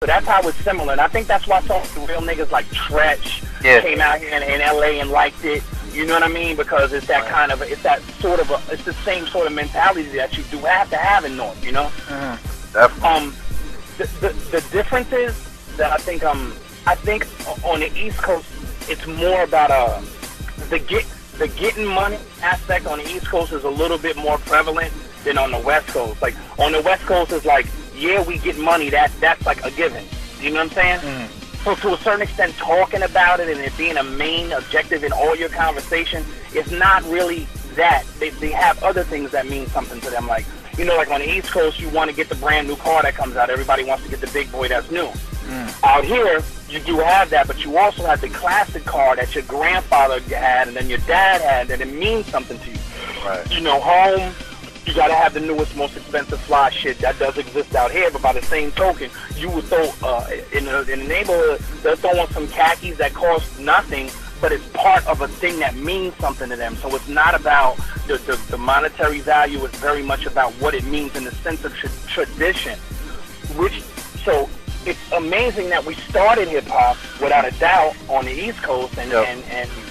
So that's how it's similar, and I think that's why some real niggas like Tretch came out here in LA and liked it. You know what I mean? Because it's that kind of, it's that sort of, it's the same sort of mentality that you do have to have in North. You know? Definitely. The difference is that I think on the East Coast it's more about the getting money aspect on the East Coast is a little bit more prevalent than on the West Coast. Like on the West Coast it's like, yeah, we get money, that's like a given. You know what I'm saying? So to a certain extent, talking about it and it being a main objective in all your conversation is not really that. They have other things that mean something to them. Like, you know, like on the East Coast, you want to get the brand new car that comes out. Everybody wants to get the big boy that's new. Out here, you do have that, but you also have the classic car that your grandfather had and then your dad had, and it means something to you. Right. You know, home, you gotta have the newest, most expensive fly shit that does exist out here. But by the same token, you would throw in the neighborhood, they'll throw on some khakis that cost nothing, but it's part of a thing that means something to them. So it's not about the monetary value. It's very much about what it means in the sense of tradition. So it's amazing that we started hip hop without a doubt on the East Coast, and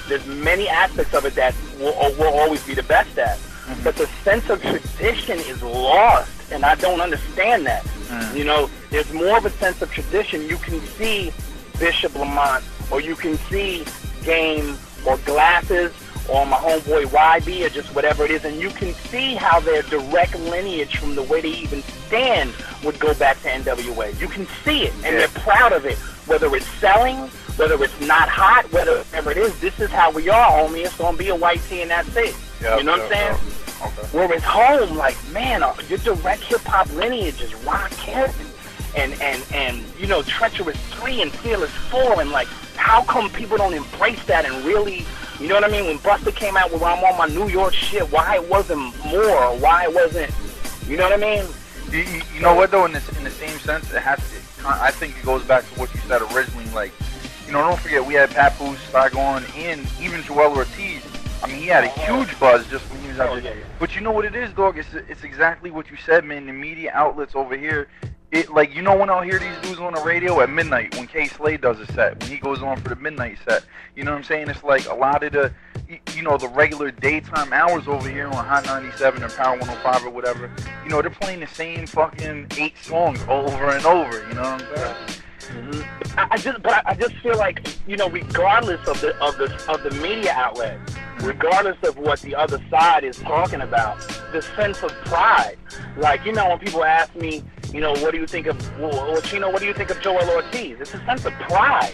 there's many aspects of it that will always be the best at. But the sense of tradition is lost, and I don't understand that. You know, there's more of a sense of tradition. You can see Bishop Lamont, or you can see Game, or Glasses, or my homeboy YB, or just whatever it is, and you can see how their direct lineage from the way they even stand would go back to NWA. You can see it, and they're proud of it. Whether it's selling, whether it's not hot, whatever it is, this is how we are, homie. It's going to be a white tee and that's it. You know what I'm saying? Okay. Whereas home, like, man, your direct hip-hop lineage is Rock Kevin and you know, Treacherous 3 and Fearless 4, and, like, how come people don't embrace that and really, you know what I mean? When Busta came out with I'm on my New York shit, why it wasn't more, or why it wasn't, you know what I mean? You know what, though, in the same sense, it has to, I think it goes back to what you said originally, like, you know, don't forget, we had Papoose, Saigon, and even Joel Ortiz. I mean, he had a huge buzz just when he was out there. But you know what it is, dog? It's exactly what you said, man. The media outlets over here, it like, you know, when I'll hear these dudes on the radio at midnight when K Slade does a set, when he goes on for the midnight set, you know what I'm saying? It's like a lot of the, you know, the regular daytime hours over here on Hot 97 or Power 105 or whatever, you know, they're playing the same fucking 8 songs over and over. You know what I'm saying? I just feel like, you know, regardless of the media outlet, regardless of what the other side is talking about, the sense of pride. Like, you know, when people ask me, you know, what do you think of, well, Chino, what do you think of Joel Ortiz? It's a sense of pride.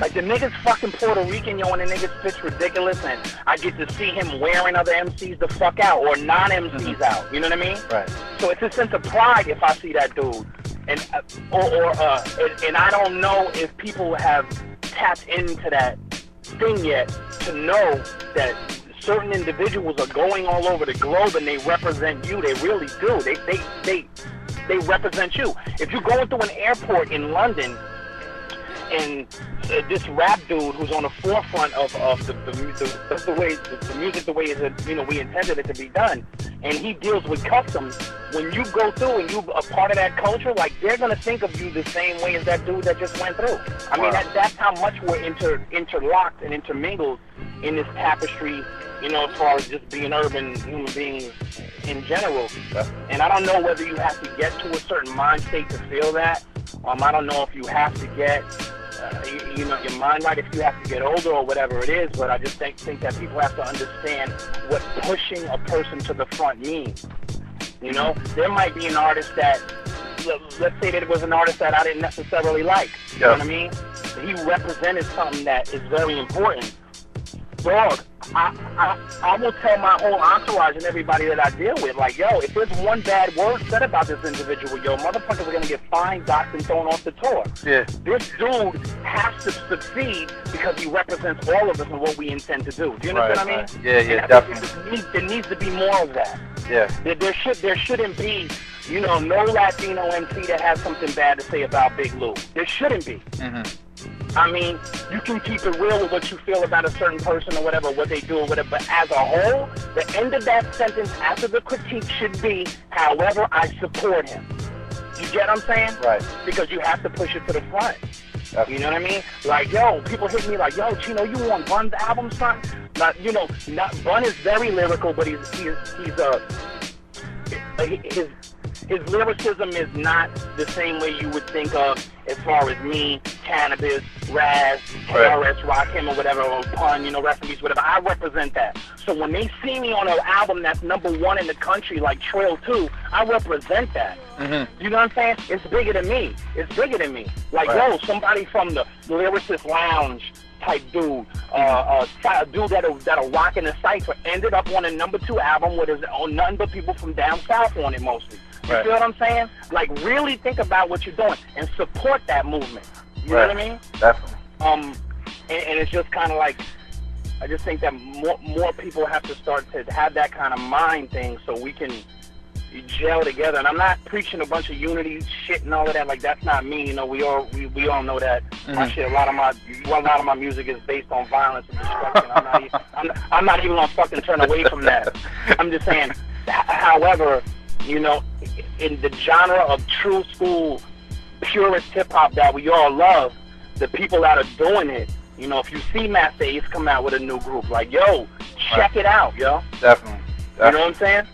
Like, the nigga's fucking Puerto Rican, yo, and the nigga spits ridiculous, and I get to see him wearing other MCs the fuck out, or non-MCs out, you know what I mean? Right. So it's a sense of pride if I see that dude. And and I don't know if people have tapped into that thing yet to know that certain individuals are going all over the globe and they represent you. They really do. They represent you. If you're going through an airport in London and this rap dude who's on the forefront of the way the music, the way it, you know, we intended it to be done, and he deals with customs. When you go through and you're a part of that culture, like, they're gonna think of you the same way as that dude that just went through. I mean, that's how much we're interlocked and intermingled in this tapestry, you know, as far as just being urban human beings in general. And I don't know whether you have to get to a certain mind state to feel that. I don't know if you have to get, you know, your mind right, if you have to get older or whatever it is, but I just think that people have to understand what pushing a person to the front means. You know, there might be an artist that, let's say that it was an artist that I didn't necessarily like. You know what I mean? He represented something that is very important. Dog, I will tell my whole entourage and everybody that I deal with, like, yo, if there's one bad word said about this individual, yo, motherfuckers are going to get fined, docked, and thrown off the tour. Yeah. This dude has to succeed because he represents all of us and what we intend to do. Do you understand what I mean? Yeah, definitely. There needs to be more of that. Yeah. There shouldn't be, you know, no Latino MC that has something bad to say about Big Lou. There shouldn't be. I mean, you can keep it real with what you feel about a certain person or whatever, what they do or whatever, but as a whole, the end of that sentence after the critique should be, however, I support him. You get what I'm saying? Right. Because you have to push it to the front. Definitely. You know what I mean? Like, yo, people hit me like, yo, Chino, you want Bun's album, son? Not, you know, Bun is very lyrical, but his lyricism is not the same way you would think of as far as me, Cannabis, Raz, KRS, Rakim, or whatever, or Pun, you know, rest in peace, whatever. I represent that. So when they see me on an album that's #1 in the country, like Trail 2, I represent that. Mm-hmm. You know what I'm saying? It's bigger than me. It's bigger than me. Like, yo, somebody from the Lyricist Lounge type dude, a dude that'll rock in the Cypher, ended up on a #2 album with nothing but people from down south on it mostly. You feel what I'm saying? Like, really think about what you're doing and support that movement. You know what I mean? Definitely. And it's just kind of like, I just think that more people have to start to have that kind of mind thing so we can gel together. And I'm not preaching a bunch of unity shit and all of that. Like, that's not me. You know, we all know that. My shit, a lot of my music is based on violence and destruction. I'm not even gonna fucking turn away from that. I'm just saying. However, you know, in the genre of true school, purist hip hop that we all love, the people that are doing it, you know, if you see Master Ace come out with a new group, like, yo, check it out, yo. Definitely. You know what I'm saying?